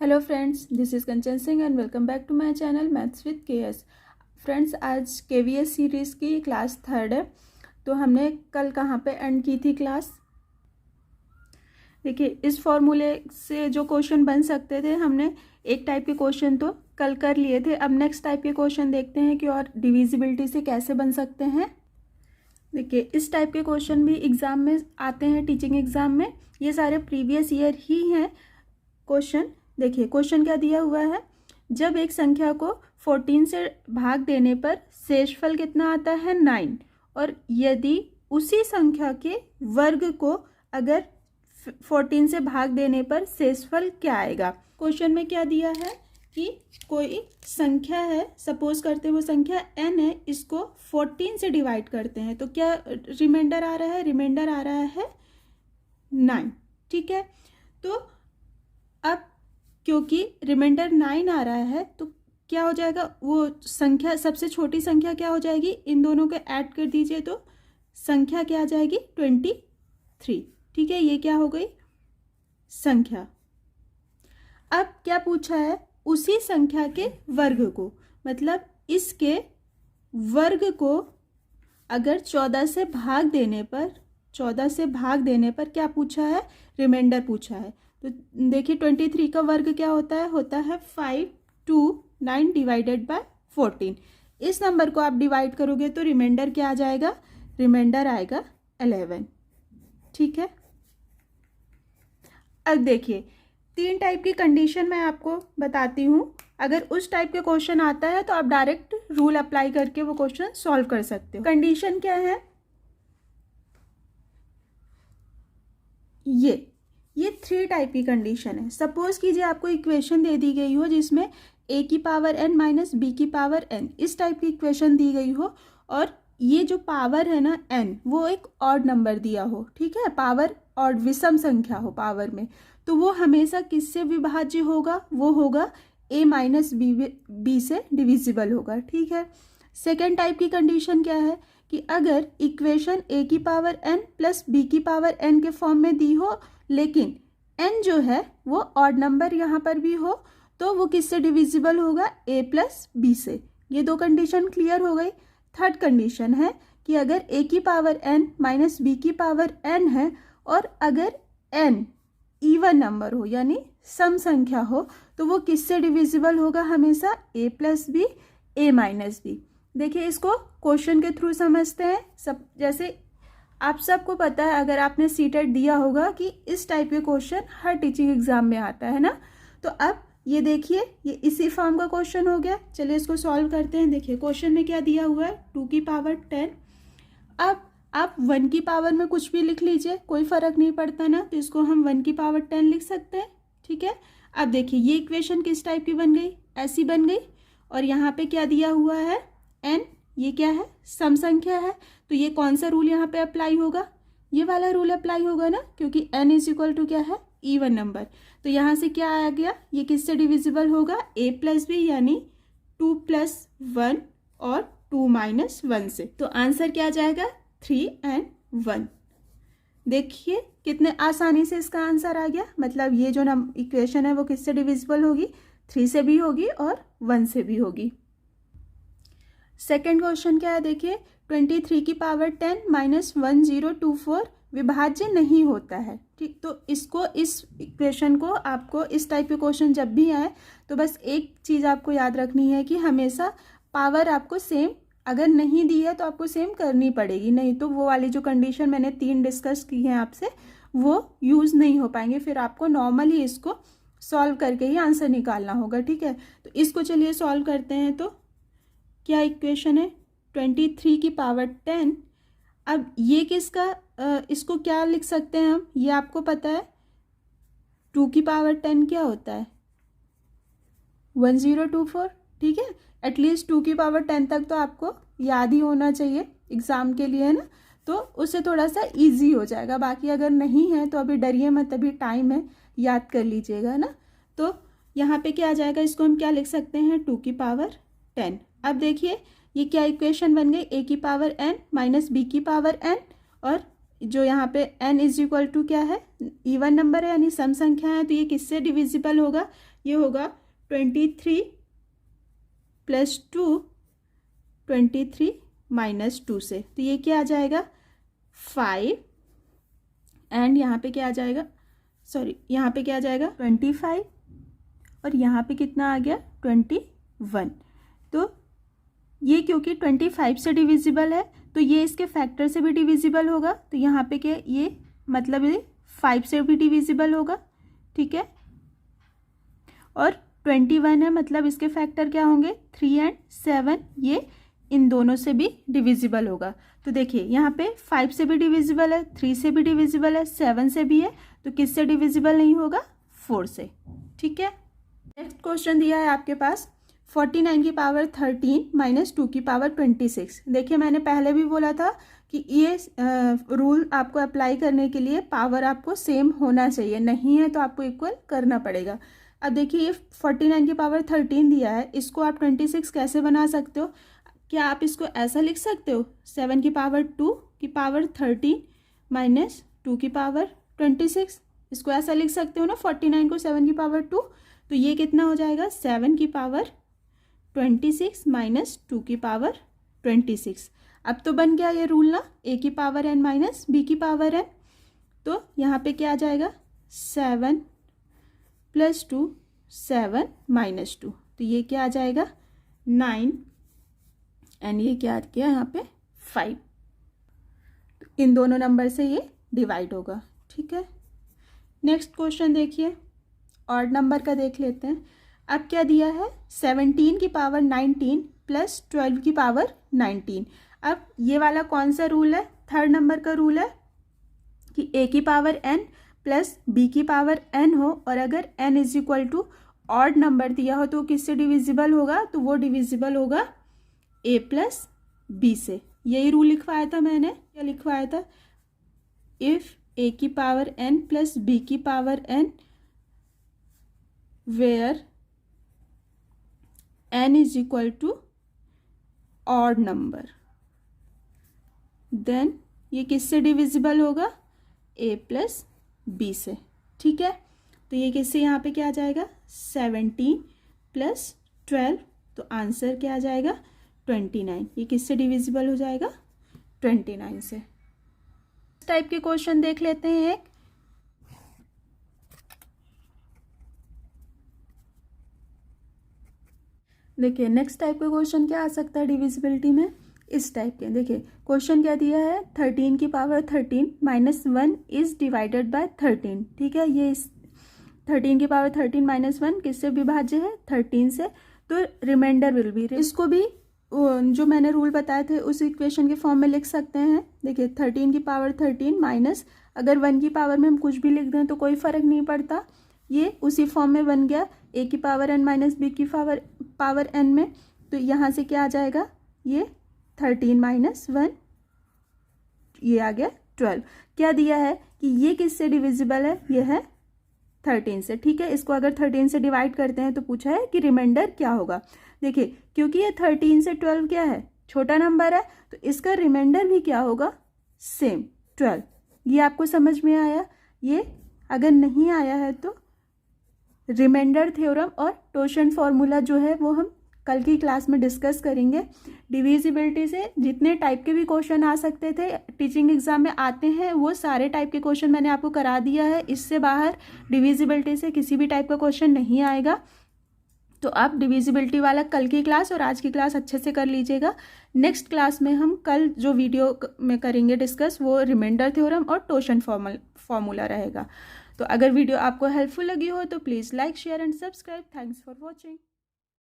Hello friends, this is Kanchan Singh and welcome back to my channel maths with KS. Friends, आज KVS series की class 3 है। तो हमने कल कहाँ पे एंड की थी क्लास। देखिए, इस फॉर्मूले से जो क्वेश्चन बन सकते थे, हमने एक टाइप के क्वेश्चन तो कल कर लिए थे। अब नेक्स्ट टाइप के क्वेश्चन देखते हैं कि और डिविजिबिलिटी से कैसे बन सकते हैं। देखिए, इस टाइप के क्वेश्चन भी एग्ज़ाम में आते हैं, टीचिंग एग्ज़ाम में। ये सारे प्रीवियस ईयर ही हैं क्वेश्चन। देखिए, क्वेश्चन क्या दिया हुआ है। जब एक संख्या को 14 से भाग देने पर शेषफल कितना आता है 9, और यदि उसी संख्या के वर्ग को अगर 14 से भाग देने पर शेषफल क्या आएगा। क्वेश्चन में क्या दिया है कि कोई संख्या है, सपोज करते हैं वो संख्या n है, इसको 14 से डिवाइड करते हैं तो क्या रिमाइंडर आ रहा है, रिमाइंडर आ रहा है 9। ठीक है, तो अब क्योंकि रिमाइंडर 9 आ रहा है तो क्या हो जाएगा, वो संख्या सबसे छोटी संख्या क्या हो जाएगी, इन दोनों को ऐड कर दीजिए तो संख्या क्या आ जाएगी 23। ठीक है, ये क्या हो गई संख्या। अब क्या पूछा है, उसी संख्या के वर्ग को, मतलब इसके वर्ग को अगर 14 से भाग देने पर क्या पूछा है, रिमाइंडर पूछा है। तो देखिए 23 का वर्ग क्या होता है 5 2 9 डिवाइडेड बाय 14। इस नंबर को आप डिवाइड करोगे तो रिमाइंडर क्या आ जाएगा, रिमाइंडर आएगा 11। ठीक है, अब देखिए 3 टाइप की कंडीशन मैं आपको बताती हूँ। अगर उस टाइप के क्वेश्चन आता है तो आप डायरेक्ट रूल अप्लाई करके वो क्वेश्चन सॉल्व कर सकते हो। कंडीशन क्या है, ये 3 टाइप की कंडीशन है। सपोज कीजिए आपको इक्वेशन दे दी गई हो जिसमें a की पावर n माइनस b की पावर n, इस टाइप की इक्वेशन दी गई हो, और ये जो पावर है ना n, वो एक ऑड नंबर दिया हो। ठीक है, पावर ऑड विषम संख्या हो पावर में, तो वो हमेशा किससे विभाज्य होगा, वो होगा a माइनस b से डिविजिबल होगा। ठीक है, सेकेंड टाइप की कंडीशन क्या है कि अगर इक्वेशन a की पावर n प्लस b की पावर n के फॉर्म में दी हो, लेकिन n जो है वो ऑड नंबर यहाँ पर भी हो, तो वो किससे डिविजिबल होगा, a प्लस b से। ये 2 कंडीशन क्लियर हो गई। थर्ड कंडीशन है कि अगर a की पावर n माइनस b की पावर n है, और अगर n इवन नंबर हो यानी सम संख्या हो, तो वो किससे डिविजिबल होगा, हमेशा a plus B a minus B. देखिए, इसको क्वेश्चन के थ्रू समझते हैं। सब जैसे आप सबको पता है, अगर आपने सीटेट दिया होगा कि इस टाइप के क्वेश्चन हर टीचिंग एग्जाम में आता है ना। तो अब ये देखिए, ये इसी फॉर्म का क्वेश्चन हो गया। चलिए इसको सॉल्व करते हैं। देखिए क्वेश्चन में क्या दिया हुआ है, 2 की पावर 10। अब आप 1 की पावर में कुछ भी लिख लीजिए, कोई फर्क नहीं पड़ता ना, तो इसको हम 1 की पावर 10 लिख सकते हैं। ठीक है, अब देखिए ये इक्वेशन किस टाइप की बन गई, ऐसी बन गई। और यहाँ पे क्या दिया हुआ है n, ये क्या है, सम संख्या है, तो ये कौन सा रूल यहाँ पे अप्लाई होगा, ये वाला रूल अप्लाई होगा ना, क्योंकि n इज इक्वल टू क्या है, इवन नंबर। तो यहाँ से क्या आ गया, ये किससे डिविजिबल होगा, a प्लस बी यानी 2 प्लस 1 और 2 माइनस 1 से। तो आंसर क्या आ जाएगा 3 और 1। देखिए कितने आसानी से इसका आंसर आ गया। मतलब ये जो इक्वेशन है वो किससे डिविजिबल होगी, 3 से भी होगी और 1 से भी होगी। सेकेंड क्वेश्चन क्या है, देखिए 23 की पावर 10 माइनस 1024 विभाज्य नहीं होता है। ठीक, तो इसको, इस इक्वेशन को आपको, इस टाइप के क्वेश्चन जब भी आए तो बस एक चीज़ आपको याद रखनी है कि हमेशा पावर आपको सेम अगर नहीं दी है तो आपको सेम करनी पड़ेगी, नहीं तो वो वाली जो कंडीशन मैंने 3 डिस्कस की है आपसे, वो यूज़ नहीं हो पाएंगे। फिर आपको नॉर्मली इसको सॉल्व करके ही आंसर निकालना होगा। ठीक है, तो इसको चलिए सॉल्व करते हैं। तो क्या इक्वेशन है 23 की पावर 10। अब ये किसका, इसको क्या लिख सकते हैं हम, ये आपको पता है 2 की पावर 10 क्या होता है 1024। ठीक है, एटलीस्ट 2 की पावर 10 तक तो आपको याद ही होना चाहिए एग्जाम के लिए, है ना, तो उससे थोड़ा सा इजी हो जाएगा। बाकी अगर नहीं है तो अभी डरिए मत, अभी टाइम है, याद कर लीजिएगा ना। तो यहाँ पे क्या आ जाएगा, इसको हम क्या लिख सकते हैं 2 की पावर 10। अब देखिए ये क्या इक्वेशन बन गई, a की पावर n माइनस b की पावर n, और जो यहाँ पे n इज इक्वल टू क्या है, इवन नंबर है यानी सम संख्या है, तो ये किससे डिविजिबल होगा, ये होगा 23 + 2 23 - 2 से। तो ये क्या आ जाएगा 5 एंड यहाँ पे क्या आ जाएगा, सॉरी यहाँ पे क्या आ जाएगा 25 और यहाँ पे कितना आ गया 21। तो ये क्योंकि 25 से डिविजिबल है तो ये इसके फैक्टर से भी डिविजिबल होगा, तो यहाँ पे क्या ये मतलब ये 5 से भी डिविजिबल होगा, ठीक है। और 21 है मतलब इसके फैक्टर क्या होंगे 3 एंड 7, ये इन दोनों से भी डिविजिबल होगा। तो देखिए यहाँ पे 5 से भी डिविजिबल है, 3 से भी डिविजिबल है, 7 से भी है, तो किससे डिविजिबल नहीं होगा 4 से, ठीक है। नेक्स्ट क्वेश्चन दिया है आपके पास 49 की पावर 13 - 2 की पावर 26। देखिए मैंने पहले भी बोला था कि ये रूल आपको अप्लाई करने के लिए पावर आपको सेम होना चाहिए, नहीं है तो आपको इक्वल करना पड़ेगा। अब देखिए ये 49 की पावर 13 दिया है, इसको आप 26 कैसे बना सकते हो, क्या आप इसको ऐसा लिख सकते हो 7 की पावर 2 की पावर 13 - 2 की पावर 26, इसको ऐसा लिख सकते हो ना 49 को 7 की पावर 2, तो ये कितना हो जाएगा 7 की पावर 26 - 2 की पावर 26। अब तो बन गया ये रूल ना, a की पावर n माइनस b की पावर n, तो यहाँ पे क्या आ जाएगा 7 + 2 7 - 2, तो ये क्या आ जाएगा 9 एंड ये क्या आ गया यहाँ पे 5। इन दोनों नंबर से ये डिवाइड होगा, ठीक है। नेक्स्ट क्वेश्चन देखिए, ऑड नंबर का देख लेते हैं। अब क्या दिया है 17 की पावर 19 + 12 की पावर 19। अब ये वाला कौन सा रूल है, थर्ड नंबर का रूल है कि a की पावर n + b की पावर n हो और अगर n is equal to odd number दिया हो तो किससे डिविजिबल होगा, तो वो डिविजिबल होगा a + b से। यही रूल लिखवाया था मैंने, क्या लिखवाया था, इफ a की पावर n + b की power n where n is equal to odd number, then ये किससे डिविजिबल होगा a + b से, ठीक है। तो ये किससे यहाँ पे क्या आ जाएगा 17 + 12, तो आंसर क्या आ जाएगा 29। ये किससे डिविजिबल हो जाएगा 29 से। इस टाइप के क्वेश्चन देख लेते हैं एक, देखिए नेक्स्ट टाइप का क्वेश्चन क्या आ सकता है डिविजिबिलिटी में, इस टाइप के। देखिए क्वेश्चन क्या दिया है 13 की पावर 13 - 1 इज डिवाइडेड बाय 13, ठीक है। ये इस 13 की पावर 13 - 1 किससे विभाज्य है 13 से, तो रिमाइंडर विल बी, इसको भी जो मैंने रूल बताए थे उस इक्वेशन के फॉर्म में लिख सकते हैं। देखिए 13 की पावर 13 माइनस अगर 1 की पावर में हम कुछ भी लिख दें तो कोई फ़र्क नहीं पड़ता, ये उसी फॉर्म में बन गया a की पावर n माइनस b की पावर n में। तो यहाँ से क्या आ जाएगा ये 13 - 1, ये आ गया 12। क्या दिया है कि ये किससे डिविजिबल है, ये है 13 से, ठीक है। इसको अगर 13 से डिवाइड करते हैं तो पूछा है कि रिमाइंडर क्या होगा। देखिए क्योंकि ये 13 से 12 क्या है छोटा नंबर है, तो इसका रिमाइंडर भी क्या होगा सेम 12। ये आपको समझ में आया, ये अगर नहीं आया है तो रिमाइंडर थ्योरम और टोशन फॉर्मूला जो है वो हम कल की क्लास में डिस्कस करेंगे। डिविजिबिलिटी से जितने टाइप के भी क्वेश्चन आ सकते थे टीचिंग एग्जाम में आते हैं वो सारे टाइप के क्वेश्चन मैंने आपको करा दिया है। इससे बाहर डिविजिबिलिटी से किसी भी टाइप का क्वेश्चन नहीं आएगा। तो आप डिविजिबिलिटी वाला कल की क्लास और आज की क्लास अच्छे से कर लीजिएगा। नेक्स्ट क्लास में हम कल जो वीडियो में करेंगे डिस्कस वो रिमाइंडर थ्योरम और टोशन फॉर्मूला रहेगा। तो अगर वीडियो आपको हेल्पफुल लगी हो तो please like share and subscribe. Thanks for watching.